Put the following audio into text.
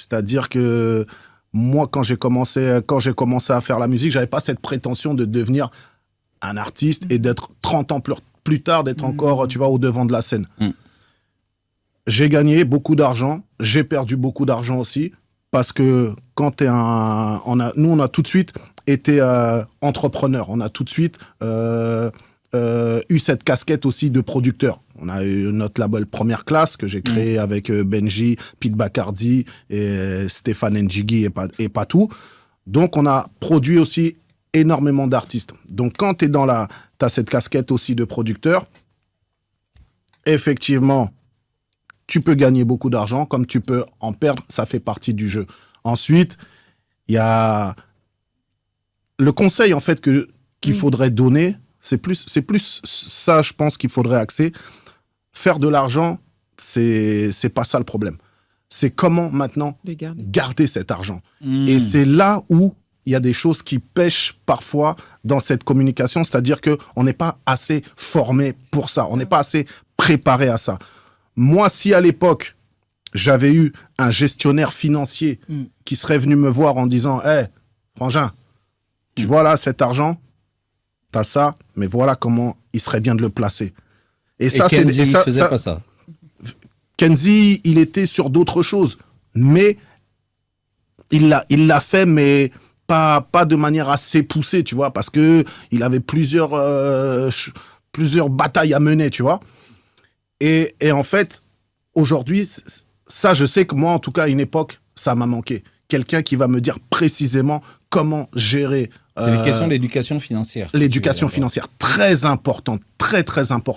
C'est-à-dire que moi, quand j'ai commencé à faire la musique, j'avais pas cette prétention de devenir un artiste et d'être 30 ans plus tard, d'être encore, tu vois, au devant de la scène. J'ai gagné beaucoup d'argent, j'ai perdu beaucoup d'argent aussi, parce que quand t'es nous, on a tout de suite été entrepreneur, on a tout de suite eu cette casquette aussi de producteur. On a eu notre label Première Classe que j'ai créé avec Benji, Pete Bacardi et Stéphane Njigi et Patou. Donc, on a produit aussi énormément d'artistes. Donc, quand t'as cette casquette aussi de producteur, effectivement, tu peux gagner beaucoup d'argent, comme tu peux en perdre, ça fait partie du jeu. Ensuite, il y a le conseil, en fait, qu'il faudrait donner, c'est plus ça, je pense, qu'il faudrait axer. Faire de l'argent, c'est pas ça le problème. C'est comment, maintenant, garder cet argent. Et c'est là où il y a des choses qui pêchent parfois dans cette communication, c'est-à-dire qu'on n'est pas assez formé pour ça, on n'est pas assez préparé à ça. Moi, si à l'époque, j'avais eu un gestionnaire financier qui serait venu me voir en disant « Hey, frangin, tu vois là, cet argent, t'as ça, mais voilà comment il serait bien de le placer. » Et ça, Kenzie faisait pas ça. Kenzie, il était sur d'autres choses, mais il l'a fait, mais pas de manière assez poussée, tu vois, parce que il avait plusieurs batailles à mener, tu vois. Et en fait, aujourd'hui, ça, je sais que moi, en tout cas, à une époque, ça m'a manqué. Quelqu'un qui va me dire précisément comment gérer. C'est les questions de l'éducation financière. L'éducation financière, très importante, très, très importante.